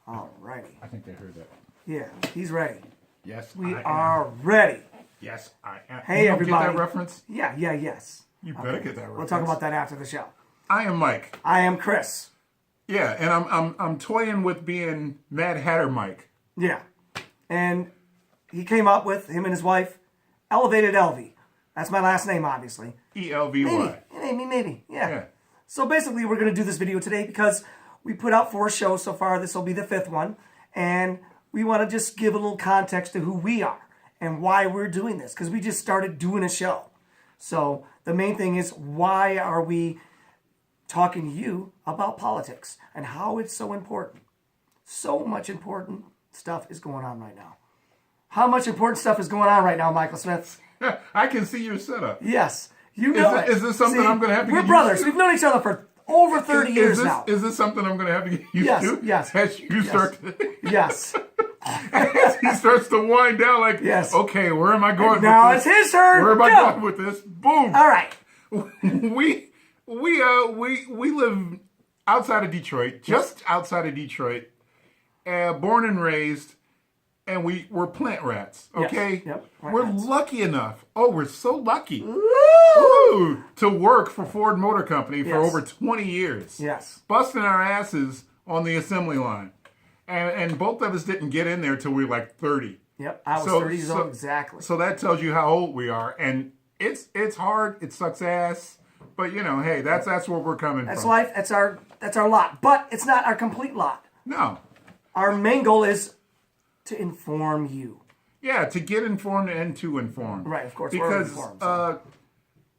Alrighty. I think they heard that. Yeah, he's ready. Yes, We I are am. ready. Yes, I am. Hey, you don't everybody. Get that reference? Yeah, yes. You better get that reference. We'll talk about that after the show. I am Mike. I am Chris. Yeah, and I'm toying with being Mad Hatter Mike. Yeah. And he came up with, him and his wife, Elevated Elvie. That's my last name, obviously. ELVY. Maybe. Yeah. Yeah. So basically, we're going to do this video today because we put out 4 shows so far. This will be the 5th one. And we want to just give a little context to who we are and why we're doing this. Because we just started doing a show. So the main thing is, why are we talking to you about politics and how it's so important? So much important stuff is going on right now. How much important stuff is going on right now, Michael Smith? I can see your setup. Yes. You know it. Is this something I'm going to have to get used to? We're brothers. We've known each other for over 30 years now. Is this something I'm going to have to get used to? Yes. As you start to... Yes. As he starts to wind down like, yes. Okay, where am I going now with this? Now it's his turn. Where am I going with this? Boom. All right. We live outside of Detroit, just outside of Detroit, born and raised, and we're plant rats, okay? Yes. Yep. We're lucky enough. Oh, we're so lucky. Woo! To work for Ford Motor Company for over 20 years. Yes. Busting our asses on the assembly line. And both of us didn't get in there till we were like 30. Yep, I was 30 years old, exactly. So that tells you how old we are. And it's hard, it sucks ass. But you know, hey, that's where we're coming from. That's life, that's our lot. But it's not our complete lot. No. Our main goal is to inform you. Yeah, to get informed and to inform. Right, of course. Because informed, so.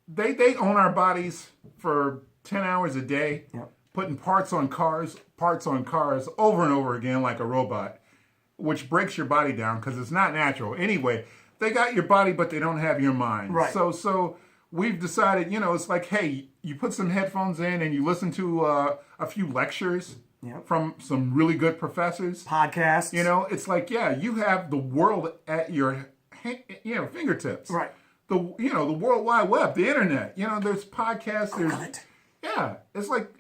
they own our bodies for 10 hours a day, putting parts on cars over and over again like a robot, which breaks your body down because it's not natural. Anyway, they got your body, but they don't have your mind. Right. So we've decided, it's like, hey, you put some headphones in and you listen to a few lectures from some really good professors. Podcasts. It's like, you have the world at your fingertips. Right. The World Wide Web, the internet. There's podcasts. Google it. Yeah, it's like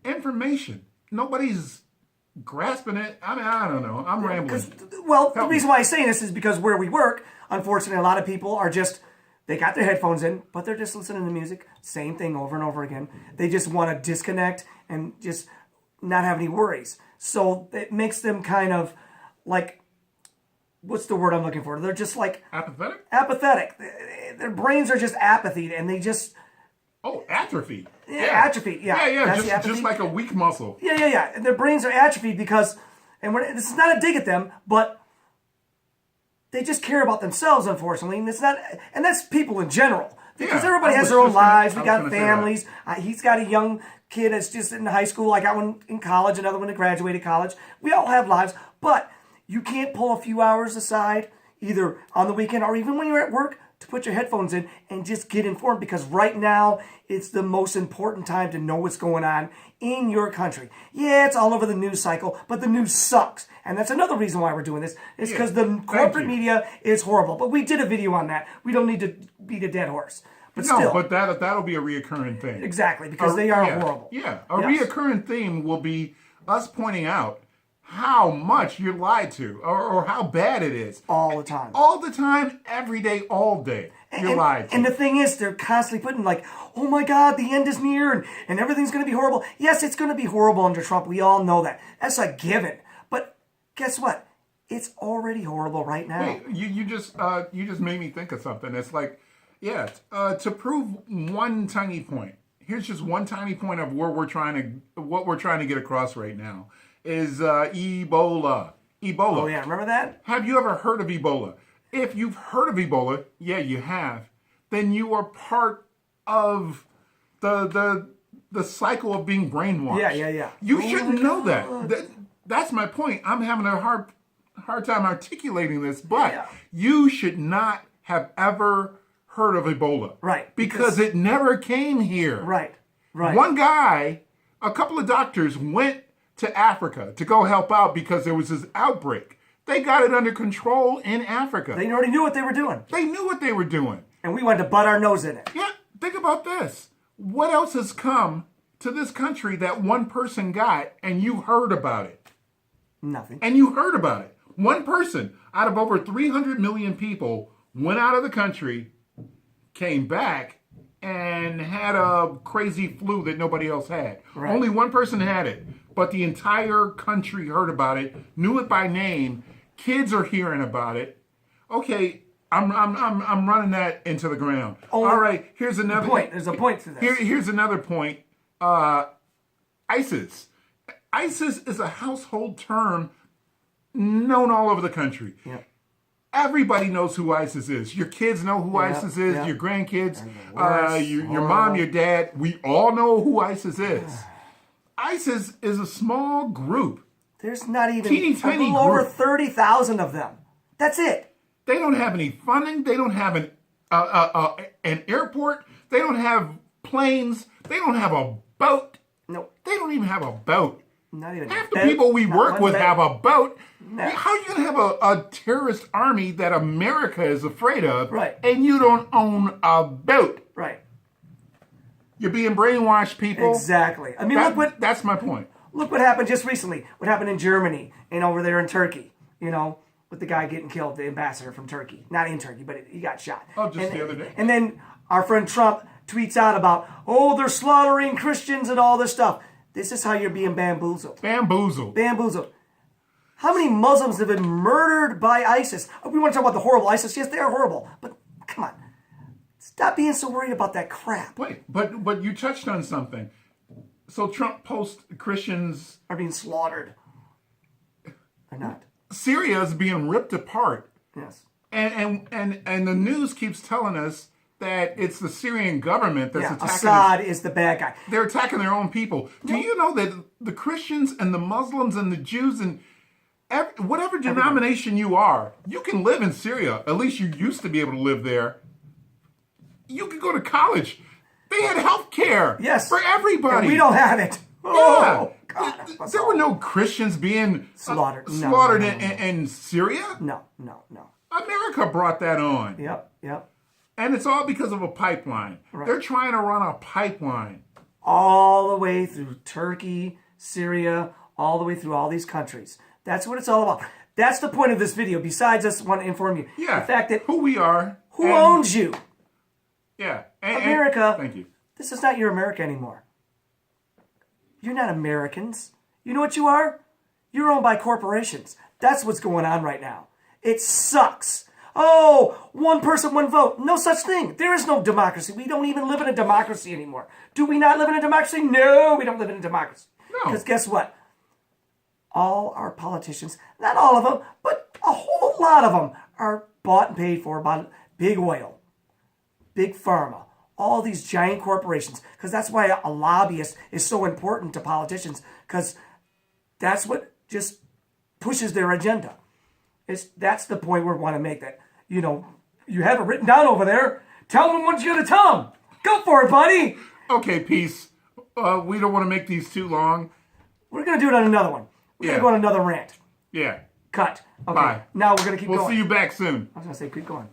information. Nobody's grasping it. I mean, I don't know. I'm rambling. Well, the reason why I'm saying this is because where we work, unfortunately, a lot of people are just, they got their headphones in, but they're just listening to music. Same thing over and over again. They just want to disconnect and just not have any worries. So it makes them kind of like, what's the word I'm looking for? They're just like... Apathetic? Apathetic. Their brains are just apathy, and they just... Oh, atrophy. Yeah, atrophy. Yeah, yeah. Just like a weak muscle. Yeah. And their brains are atrophied because, and this is not a dig at them, but they just care about themselves, unfortunately, and that's people in general. Because everybody has their own lives. We got families. He's got a young kid that's just in high school. I got one in college, another one that graduated college. We all have lives, but you can't pull a few hours aside, either on the weekend or even when you're at work, to put your headphones in and just get informed, because right now it's the most important time to know what's going on in your country. Yeah, it's all over the news cycle, but the news sucks. And that's another reason why we're doing this, is because the corporate media is horrible. But we did a video on that. We don't need to beat a dead horse. But still. But that'll be a reoccurring thing. Exactly, because they are horrible. Yeah, a reoccurring theme will be us pointing out how much you're lied to, or how bad it is. All the time. All the time, every day, all day. You're lied to. And the thing is, they're constantly putting like, oh my God, the end is near and everything's going to be horrible. Yes, it's going to be horrible under Trump. We all know that. That's a given. But guess what? It's already horrible right now. Wait, you just made me think of something. It's like, to prove one tiny point. Here's just one tiny point of what we're trying to get across right now. Is Ebola. Oh, yeah. Remember that? Have you ever heard of Ebola? If you've heard of Ebola, you have, then you are part of the cycle of being brainwashed. Yeah. You shouldn't know that. That's my point. I'm having a hard time articulating this, but you should not have ever heard of Ebola. Right. Because it never came here. Right. One guy, a couple of doctors went to Africa to go help out because there was this outbreak. They got it under control in Africa. They already knew what they were doing. They knew what they were doing. And we wanted to butt our nose in it. Yeah, think about this. What else has come to this country that one person got and you heard about it? Nothing. And you heard about it. One person out of over 300 million people went out of the country, came back, and had a crazy flu that nobody else had. Right. Only one person had it, but the entire country heard about it, knew it by name. Kids are hearing about it. Okay, I'm running that into the ground. All right, here's another point. There's a point to this. Here's another point. ISIS. ISIS is a household term known all over the country. Yeah. Everybody knows who ISIS is. Your kids know who ISIS is. Your grandkids, your mom, your dad. We all know who ISIS is. ISIS is a small group. There's not even Teeny a tiny little over group. 30,000 of them. That's it. They don't have any funding. They don't have an airport. They don't have planes. They don't have a boat. No. They don't even have a boat. Not even Half the people we work with have a boat. No. How are you going to have a terrorist army that America is afraid of, right, and you don't own a boat? Right. You're being brainwashed, people. Exactly. I mean, that's my point. Look what happened just recently. What happened in Germany and over there in Turkey, with the guy getting killed, the ambassador from Turkey. Not in Turkey, but he got shot. Oh, the other day. And then our friend Trump tweets out about, they're slaughtering Christians and all this stuff. This is how you're being bamboozled. Bamboozled. How many Muslims have been murdered by ISIS? We want to talk about the horrible ISIS. Yes, they are horrible. But come on. Stop being so worried about that crap. Wait, but you touched on something. So Trump posts Christians are being slaughtered. They're not. Syria is being ripped apart. Yes. And the news keeps telling us that it's the Syrian government that's attacking. Assad is the bad guy. They're attacking their own people. Do you know that the Christians and the Muslims and the Jews and whatever denomination you are, you can live in Syria. At least you used to be able to live there. You could go to college. They had health care for everybody. And we don't have it. God, there were no Christians being slaughtered in Syria. No. America brought that on. Yep. And it's all because of a pipeline. Right. They're trying to run a pipeline. All the way through Turkey, Syria, all the way through all these countries. That's what it's all about. That's the point of this video, besides us want to inform you. Yeah. The fact that who we are. Who owns you? Yeah. America. Thank you. This is not your America anymore. You're not Americans. You know what you are? You're owned by corporations. That's what's going on right now. It sucks. One person, one vote. No such thing. There is no democracy. We don't even live in a democracy anymore. Do we not live in a democracy? No, we don't live in a democracy. No. Because guess what? All our politicians, not all of them, but a whole lot of them are bought and paid for by big oil, big pharma, all these giant corporations. Because that's why a lobbyist is so important to politicians, because that's what just pushes their agenda. That's the point we want to make, that, you have it written down over there. Tell them what you're going to tell them. Go for it, buddy. Okay, peace. We don't want to make these too long. We're going to do it on another one. We're going to go on another rant. Yeah. Cut. Okay. Bye. Now we're going to keep going. We'll see you back soon. I was going to say, keep going.